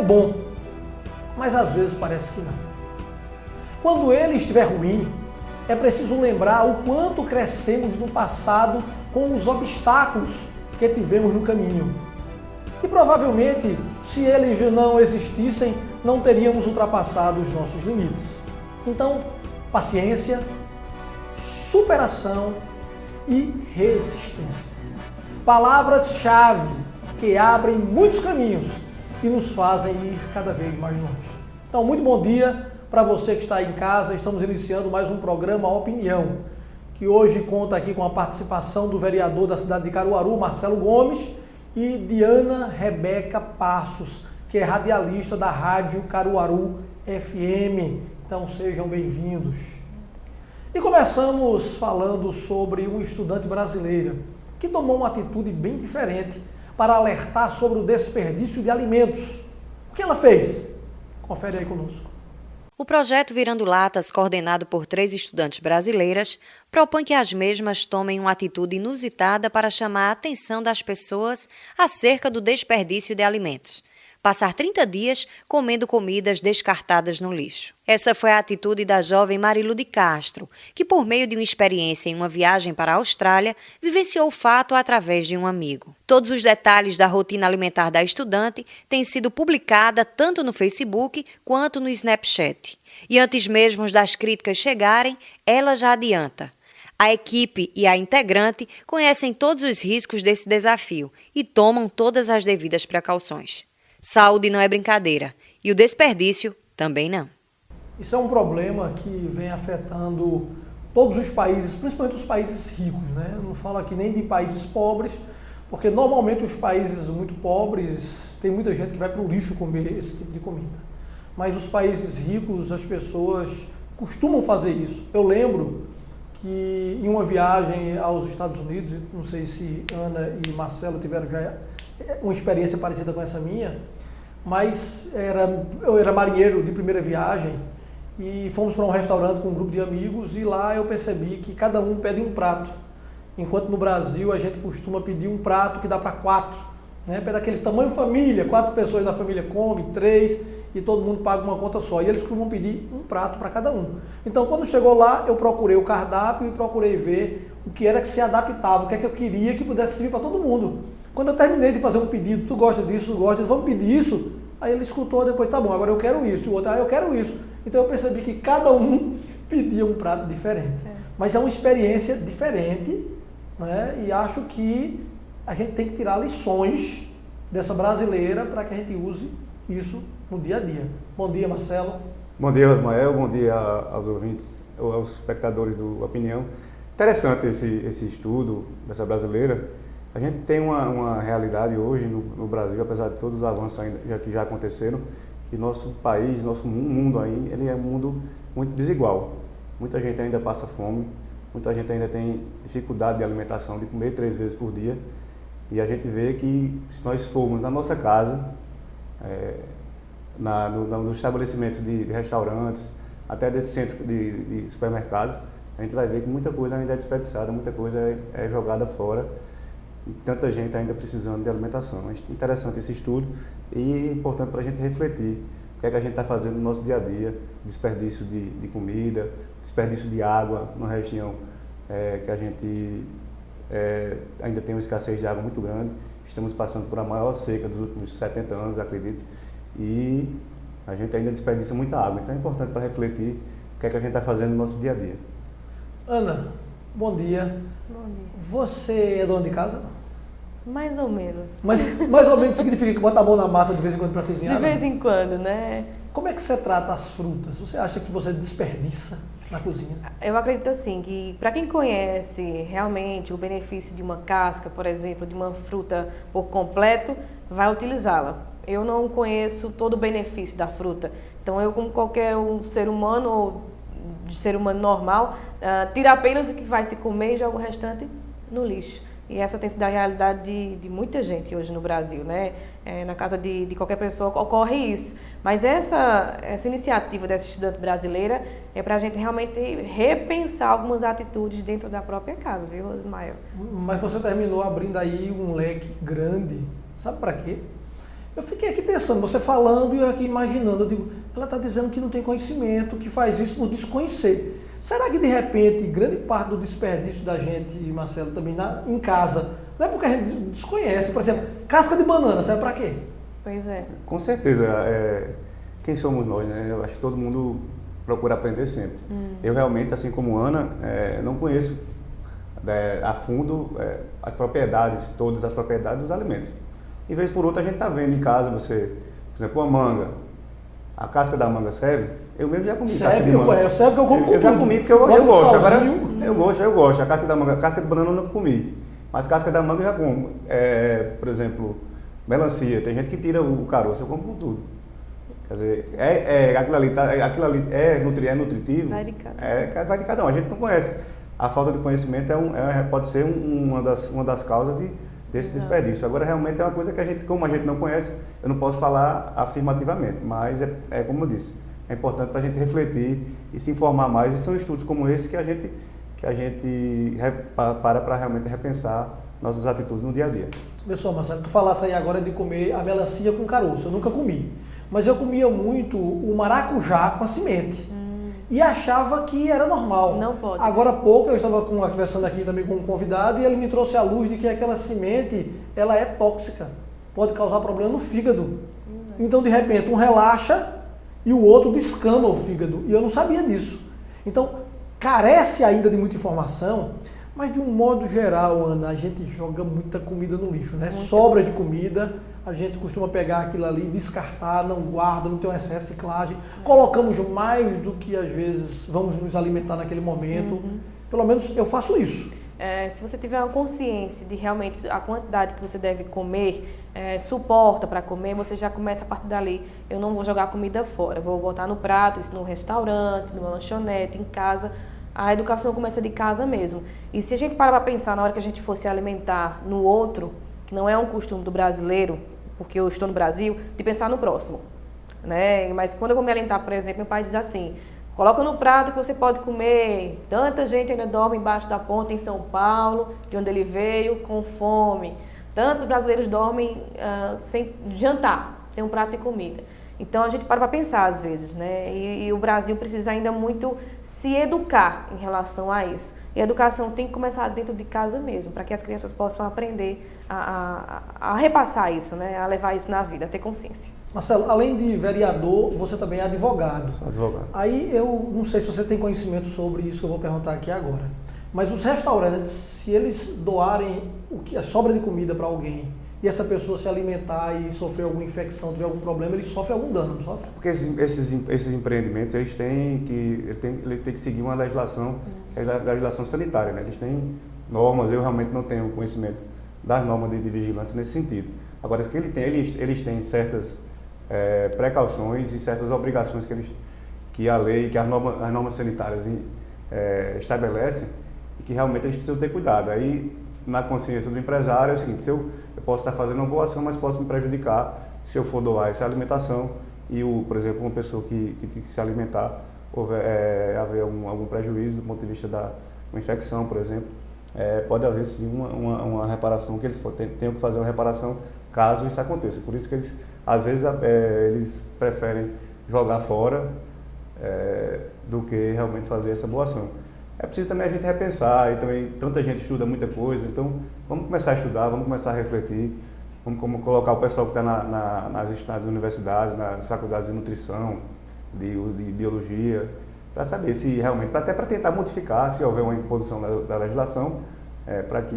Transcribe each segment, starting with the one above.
bom, mas às vezes parece que não. Quando ele estiver ruim, é preciso lembrar o quanto crescemos no passado com os obstáculos que tivemos no caminho. E provavelmente, se eles não existissem, não teríamos ultrapassado os nossos limites. Então, paciência, superação e resistência. Palavras-chave que abrem muitos caminhos e nos fazem ir cada vez mais longe. Então, muito bom dia para você que está aí em casa. Estamos iniciando mais um programa Opinião, que hoje conta aqui com a participação do vereador da cidade de Caruaru, Marcelo Gomes, e Diana Rebeca Passos, que é radialista da Rádio Caruaru FM. Então sejam bem-vindos. E começamos falando sobre uma estudante brasileira que tomou uma atitude bem diferente para alertar sobre o desperdício de alimentos. O que ela fez? Confere aí conosco. O projeto Virando Latas, coordenado por 3 estudantes brasileiras, propõe que as mesmas tomem uma atitude inusitada para chamar a atenção das pessoas acerca do desperdício de alimentos. Passar 30 dias comendo comidas descartadas no lixo. Essa foi a atitude da jovem Marilu de Castro, que por meio de uma experiência em uma viagem para a Austrália, vivenciou o fato através de um amigo. Todos os detalhes da rotina alimentar da estudante têm sido publicada tanto no Facebook quanto no Snapchat. E antes mesmo das críticas chegarem, ela já adianta. A equipe e a integrante conhecem todos os riscos desse desafio e tomam todas as devidas precauções. Saúde não é brincadeira e o desperdício também não. Isso é um problema que vem afetando todos os países, principalmente os países ricos, né? Eu não falo aqui nem de países pobres, porque normalmente os países muito pobres, tem muita gente que vai para o lixo comer esse tipo de comida. Mas os países ricos, as pessoas costumam fazer isso. Eu lembro que em uma viagem aos Estados Unidos, não sei se Ana e Marcelo tiveram já uma experiência parecida com essa minha, mas eu era marinheiro de primeira viagem e fomos para um restaurante com um grupo de amigos e lá eu percebi que cada um pede um prato, enquanto no Brasil a gente costuma pedir um prato que dá para 4, né? Pede aquele tamanho família, 4 pessoas da família comem, 3 e todo mundo paga uma conta só, e eles costumam pedir um prato para cada um. Então quando chegou lá eu procurei o cardápio e procurei ver o que era que se adaptava, o que é que eu queria que pudesse servir para todo mundo. Quando eu terminei de fazer um pedido, tu gosta disso, tu gosta disso, vamos pedir isso? Aí ele escutou, depois, tá bom, agora eu quero isso, e o outro, eu quero isso. Então eu percebi que cada um pedia um prato diferente. Mas é uma experiência diferente, né? E acho que a gente tem que tirar lições dessa brasileira para que a gente use isso no dia a dia. Bom dia, Marcelo. Bom dia, Rosmael. Bom dia aos ouvintes, aos espectadores do Opinião. Interessante esse estudo dessa brasileira. A gente tem uma realidade hoje no Brasil, apesar de todos os avanços que já aconteceram, que nosso país, nosso mundo aí, ele é um mundo muito desigual. Muita gente ainda passa fome, muita gente ainda tem dificuldade de alimentação, de comer 3 vezes por dia. E a gente vê que se nós formos na nossa casa, nos estabelecimentos de restaurantes, até desse centro de supermercados, a gente vai ver que muita coisa ainda é desperdiçada, muita coisa é jogada fora. E tanta gente ainda precisando de alimentação. É interessante esse estudo e importante para a gente refletir o que é que a gente está fazendo no nosso dia a dia, desperdício de comida, desperdício de água numa região que a gente ainda tem uma escassez de água muito grande. Estamos passando por a maior seca dos últimos 70 anos, acredito, e a gente ainda desperdiça muita água. Então é importante para refletir o que é que a gente está fazendo no nosso dia a dia. Ana, bom dia. Bom dia. Você é dona de casa? Mais ou menos. Mas mais ou menos significa que bota a mão na massa de vez em quando para cozinhar? De vez em quando, né? Como é que você trata as frutas? Você acha que você desperdiça na cozinha? Eu acredito assim, que para quem conhece realmente o benefício de uma casca, por exemplo, de uma fruta por completo, vai utilizá-la. Eu não conheço todo o benefício da fruta. Então eu, como qualquer ser humano ou de ser humano normal, tira apenas o que vai se comer e joga o restante no lixo. E essa tem sido a realidade de muita gente hoje no Brasil, né? Na casa de qualquer pessoa ocorre isso. Mas essa iniciativa dessa estudante brasileira é para a gente realmente repensar algumas atitudes dentro da própria casa, viu, Rosmael? Mas você terminou abrindo aí um leque grande. Sabe para quê? Eu fiquei aqui pensando, você falando e eu aqui imaginando, eu digo, ela está dizendo que não tem conhecimento, que faz isso por desconhecer. Será que de repente grande parte do desperdício da gente, Marcelo, também em casa, não é porque a gente desconhece? Por exemplo, casca de banana, serve para quê? Pois é. Com certeza. Quem somos nós, né? Eu acho que todo mundo procura aprender sempre. Eu realmente, assim como Ana, não conheço a fundo as propriedades, todas as propriedades dos alimentos. E vez por outra a gente está vendo em casa, por exemplo, uma manga. A casca da manga serve? Eu mesmo já comi casca de manga. Serve que eu como com Eu já tudo. comi porque eu gosto. Agora, Salzinho. eu gosto. A casca da manga, a casca de banana eu não comi. Mas casca da manga eu já como. Por exemplo, melancia. Tem gente que tira o caroço, eu como com tudo. Quer dizer, aquilo ali é nutritivo? Vai de cada um. Vai de cada um. A gente não conhece. A falta de conhecimento pode ser uma das causas desse desperdício. Agora, realmente é uma coisa que como a gente não conhece, eu não posso falar afirmativamente, mas como eu disse, é importante para a gente refletir e se informar mais, e são estudos como esse que a gente para realmente repensar nossas atitudes no dia a dia. Pessoal, Marcelo, tu falasse aí agora de comer a melancia com caroço, eu nunca comi, mas eu comia muito o maracujá com a semente. E achava que era normal. Não pode. Agora há pouco eu estava conversando aqui também com um convidado e ele me trouxe à luz de que aquela semente, ela é tóxica. Pode causar problema no fígado. Então, de repente, um relaxa e o outro descama o fígado. E eu não sabia disso. Então, carece ainda de muita informação, mas de um modo geral, Ana, a gente joga muita comida no lixo, né? Sobra de comida, a gente costuma pegar aquilo ali, descartar, não guarda, não tem um excesso de reciclagem. Colocamos mais do que às vezes vamos nos alimentar naquele momento. Pelo menos eu faço isso. Se você tiver uma consciência de realmente a quantidade que você deve comer, suporta para comer, você já começa a partir dali. Eu não vou jogar comida fora, vou botar no prato, isso no restaurante, numa lanchonete, em casa. A educação começa de casa mesmo. E se a gente parar para pensar na hora que a gente for se alimentar no outro, que não é um costume do brasileiro, porque eu estou no Brasil, de pensar no próximo, né? Mas quando eu vou me alimentar, por exemplo, meu pai diz assim, coloca no prato que você pode comer. Tanta gente ainda dorme embaixo da ponte em São Paulo, de onde ele veio, com fome. Tantos brasileiros dormem sem jantar, sem um prato de comida. Então a gente para pensar às vezes, né? E o Brasil precisa ainda muito se educar em relação a isso. E a educação tem que começar dentro de casa mesmo, para que as crianças possam aprender a repassar isso, né? A levar isso na vida, a ter consciência. Marcelo, além de vereador, você também é advogado. Sou advogado. Aí eu não sei se você tem conhecimento sobre isso que eu vou perguntar aqui agora. Mas os restaurantes, se eles doarem a sobra de comida para alguém e essa pessoa se alimentar e sofrer alguma infecção, tiver algum problema, ele sofre algum dano, não sofre? Porque esses empreendimentos, eles têm que seguir uma legislação sanitária, né? Eles têm normas, eu realmente não tenho conhecimento das normas de vigilância nesse sentido. Agora, o que eles têm certas precauções e certas obrigações que a lei, que as normas sanitárias estabelecem e que realmente eles precisam ter cuidado. Aí, na consciência do empresário, é o seguinte, eu posso estar fazendo uma boa ação, mas posso me prejudicar se eu for doar essa alimentação e, por exemplo, uma pessoa que se alimentar, haver algum prejuízo do ponto de vista da uma infecção, por exemplo, pode haver sim uma reparação, que eles tenham que fazer uma reparação caso isso aconteça. Por isso que eles, às vezes, eles preferem jogar fora do que realmente fazer essa boa ação. É preciso também a gente repensar, e também tanta gente estuda muita coisa, então vamos começar a estudar, vamos começar a refletir, vamos colocar o pessoal que está nas universidades, nas faculdades de nutrição, de biologia, para saber se realmente, até para tentar modificar, se houver uma imposição da legislação, para que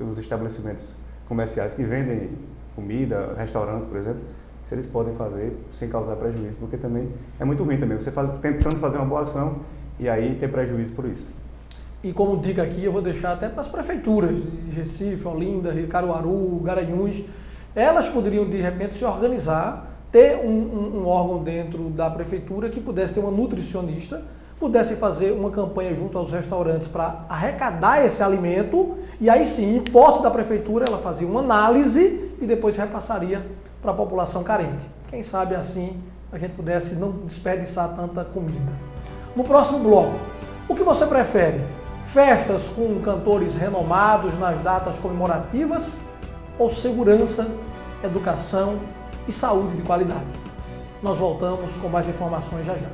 os estabelecimentos comerciais que vendem comida, restaurantes, por exemplo, se eles podem fazer sem causar prejuízo, porque também é muito ruim também, você tentando fazer uma boa ação, e aí ter prejuízo por isso. E como dica aqui, eu vou deixar até para as prefeituras de Recife, Olinda, Caruaru, Garanhuns, elas poderiam de repente se organizar, ter um órgão dentro da prefeitura que pudesse ter uma nutricionista, pudesse fazer uma campanha junto aos restaurantes para arrecadar esse alimento, e aí sim, em posse da prefeitura, ela fazia uma análise e depois repassaria para a população carente. Quem sabe assim a gente pudesse não desperdiçar tanta comida. No próximo bloco, o que você prefere? Festas com cantores renomados nas datas comemorativas ou segurança, educação e saúde de qualidade. Nós voltamos com mais informações já já.